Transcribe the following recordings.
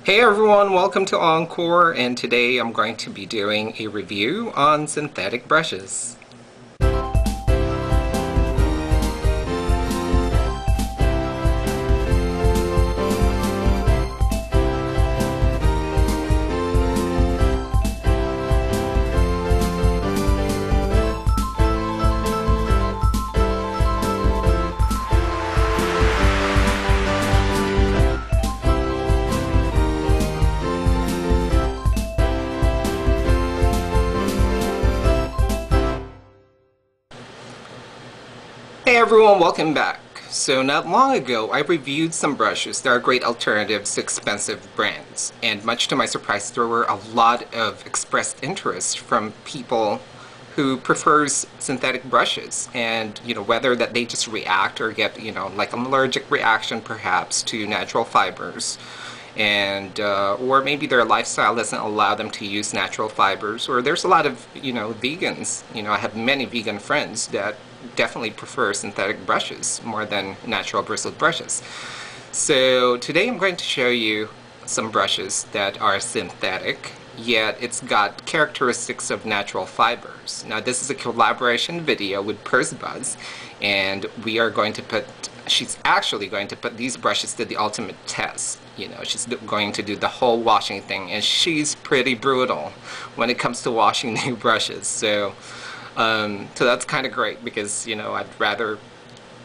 Hey everyone, welcome to Encore, and today I'm going to be doing a review on synthetic brushes. Hey everyone, welcome back. So not long ago, I reviewed some brushes that are great alternatives to expensive brands. And much to my surprise, there were a lot of expressed interest from people who prefers synthetic brushes. And, whether that they just react or get, like an allergic reaction perhaps to natural fibers. And or maybe their lifestyle doesn't allow them to use natural fibers, or there's a lot of vegans. I have many vegan friends that definitely prefer synthetic brushes more than natural bristled brushes. So today I'm going to show you some brushes that are synthetic, yet it's got characteristics of natural fibers. Now this is a collaboration video with Pursebuzz, and we are going to put she's actually going to put these brushes to the ultimate test. She's going to do the whole washing thing, and she's pretty brutal when it comes to washing new brushes. So that's kind of great because, I'd rather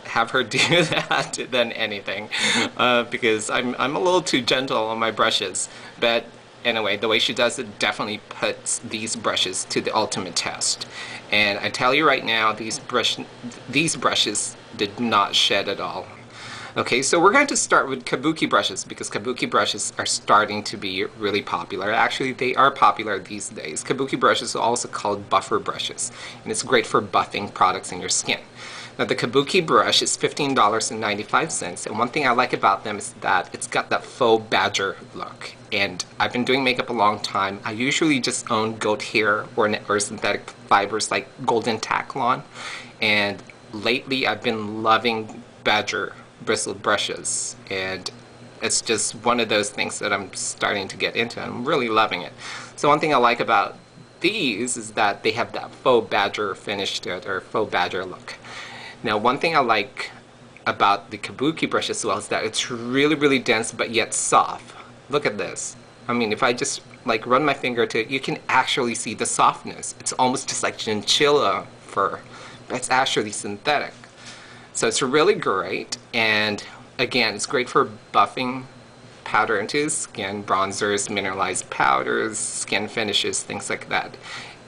have her do that than anything because I'm a little too gentle on my brushes. But anyway, the way she does it definitely puts these brushes to the ultimate test. And I tell you right now, these brushes did not shed at all. Okay, so we're going to start with kabuki brushes because kabuki brushes are starting to be really popular. Actually, they are popular these days. Kabuki brushes are also called buffer brushes, and it's great for buffing products in your skin. Now, the kabuki brush is $15.95, and one thing I like about them is that it's got that faux badger look. And I've been doing makeup a long time. I usually just own goat hair or synthetic fibers like golden taklon, and lately I've been loving badger bristled brushes, and it's just one of those things that I'm starting to get into. I'm really loving it. So one thing I like about these is that they have that faux badger finish to it, or faux badger look. Now one thing I like about the kabuki brush as well is that it's really dense but yet soft. Look at this. I mean, if I just like run my finger to it, you can actually see the softness. It's almost just like chinchilla fur, but it's actually synthetic. So it's really great, and again, it's great for buffing powder into the skin, bronzers, mineralized powders, skin finishes, things like that.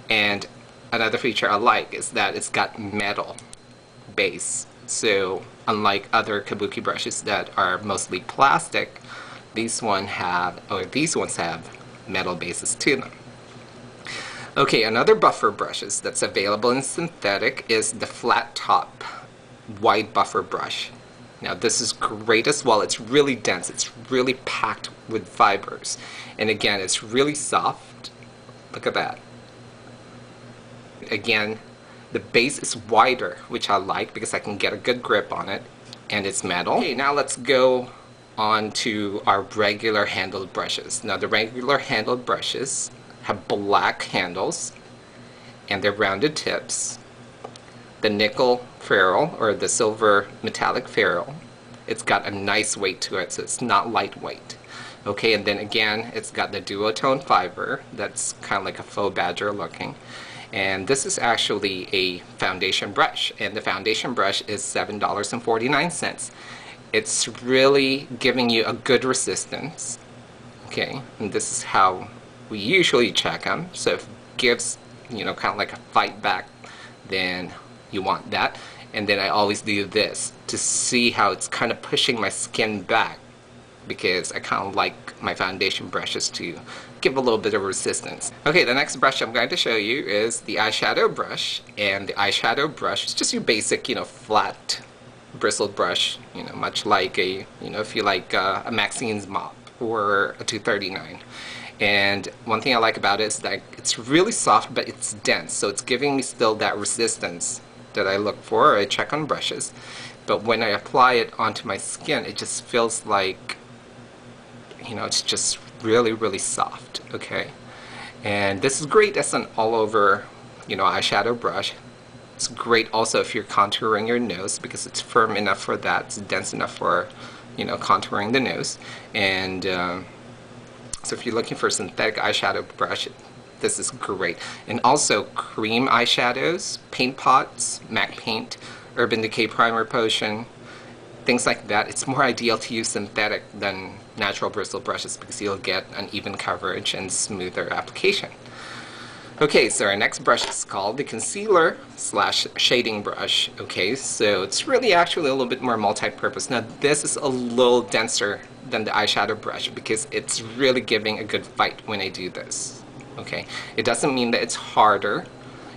And another feature I like is that it's got metal base. So unlike other kabuki brushes that are mostly plastic, these ones have metal bases to them. Okay, another buffer brushes that's available in synthetic is the flat top wide buffer brush. Now this is great as well. It's really dense. It's really packed with fibers. And again, it's really soft. Look at that. Again, the base is wider, which I like because I can get a good grip on it. And it's metal. Okay, now let's go on to our regular handled brushes. Now the regular handled brushes have black handles and they're rounded tips. The nickel ferrule, or the silver metallic ferrule, it's got a nice weight to it, so it's not lightweight. Okay, and then again, it's got the duotone fiber that's kind of like a faux badger looking. And this is actually a foundation brush, and the foundation brush is $7.49. It's really giving you a good resistance. Okay, and this is how we usually check them. So if it gives, kind of like a fight back, then you want that. And then I always do this to see how it's kind of pushing my skin back, because I kind of like my foundation brushes to give a little bit of resistance. Okay, the next brush I'm going to show you is the eyeshadow brush. And the eyeshadow brush is just your basic, flat bristled brush, much like a, if you like a Maxine's mop or a 239. And one thing I like about it is that it's really soft, but it's dense, so it's giving me still that resistance that I look for, or I check on brushes. But when I apply it onto my skin, it just feels like, it's just really, really soft, okay? And this is great as an all-over, eyeshadow brush. It's great also if you're contouring your nose because it's firm enough for that. It's dense enough for, contouring the nose. And so if you're looking for a synthetic eyeshadow brush, this is great. And also cream eyeshadows, paint pots, MAC paint, Urban Decay Primer Potion, things like that. It's more ideal to use synthetic than natural bristle brushes because you'll get an even coverage and smoother application. Okay, so our next brush is called the Concealer / Shading Brush. Okay, so it's really actually a little bit more multi-purpose. Now this is a little denser than the eyeshadow brush because it's really giving a good fight when I do this. Okay, it doesn't mean that it's harder.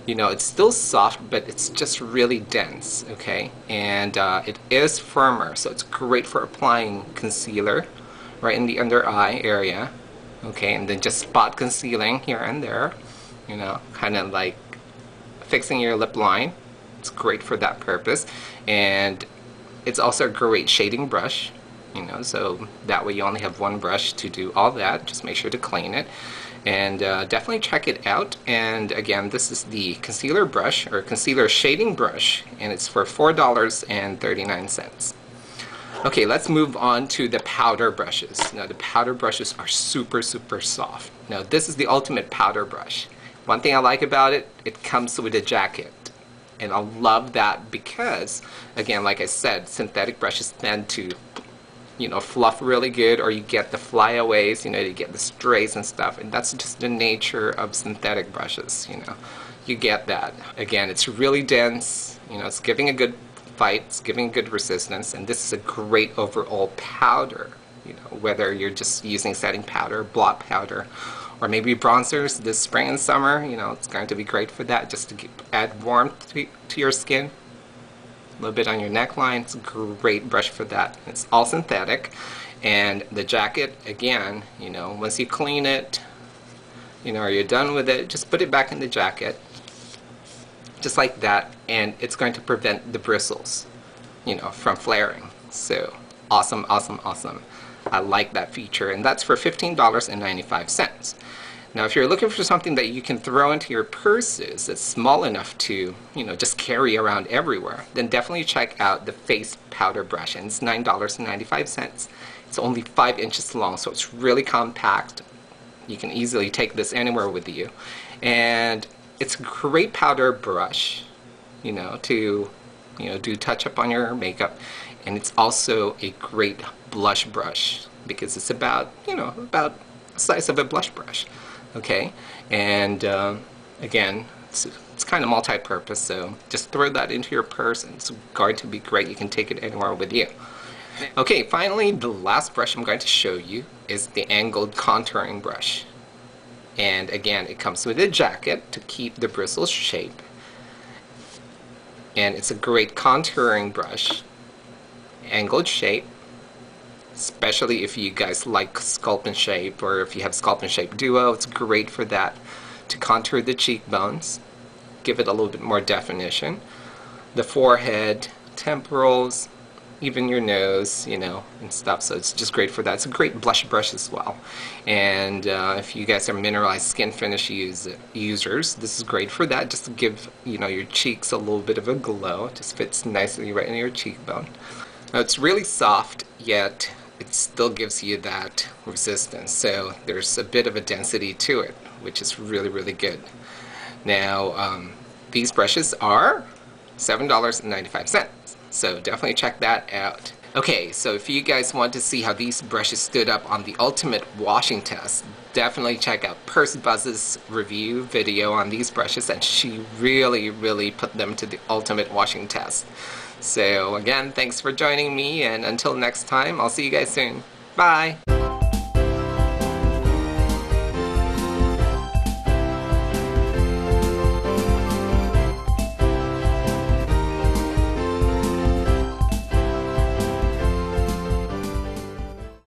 It's still soft, but it's just really dense, okay? And it is firmer, so it's great for applying concealer right in the under eye area, okay? And then just spot concealing here and there, kind of like fixing your lip line. It's great for that purpose. And it's also a great shading brush, so that way you only have one brush to do all that. Just make sure to clean it. And definitely check it out. And again, this is the concealer brush or concealer shading brush, and it's for $4.39. Okay, let's move on to the powder brushes. Now the powder brushes are super, super soft. Now this is the ultimate powder brush. One thing I like about it, it comes with a jacket. And I love that because, again, like I said, synthetic brushes tend to fluff really good, or you get the flyaways, you get the strays and stuff, and that's just the nature of synthetic brushes, you get that. Again, it's really dense, it's giving a good fight, it's giving good resistance, and this is a great overall powder, whether you're just using setting powder, blot powder, or maybe bronzers this spring and summer, it's going to be great for that, just to add warmth to your skin. A little bit on your neckline. It's a great brush for that. It's all synthetic. And the jacket, again, once you clean it, or you're done with it, just put it back in the jacket, just like that, and it's going to prevent the bristles, from flaring. So awesome, awesome, awesome. I like that feature, and that's for $15.95. Now if you're looking for something that you can throw into your purses that's small enough to, just carry around everywhere, then definitely check out the face powder brush, and it's $9.95. It's only 5 inches long, so it's really compact. You can easily take this anywhere with you. And it's a great powder brush, to, do touch up on your makeup. And it's also a great blush brush because it's about, about the size of a blush brush. Okay, and again, it's kind of multi-purpose, so just throw that into your purse and it's going to be great. You can take it anywhere with you. Okay, finally, the last brush I'm going to show you is the angled contouring brush. And again, it comes with a jacket to keep the bristles shape. And it's a great contouring brush, angled shape. Especially if you guys like Sculpt and Shape, or if you have Sculpt and Shape Duo, it's great for that, to contour the cheekbones, give it a little bit more definition, the forehead, temporals, even your nose, and stuff. So it's just great for that. It's a great blush brush as well. And if you guys are mineralized skin finish users, this is great for that, just to give your cheeks a little bit of a glow. It just fits nicely right in your cheekbone. Now it's really soft, yet it still gives you that resistance, so there's a bit of a density to it, which is really, really good. Now these brushes are $7.95, so definitely check that out. Okay, so if you guys want to see how these brushes stood up on the ultimate washing test, definitely check out Pursebuzz's review video on these brushes, and she really, really put them to the ultimate washing test. So again, thanks for joining me, and until next time, I'll see you guys soon. Bye!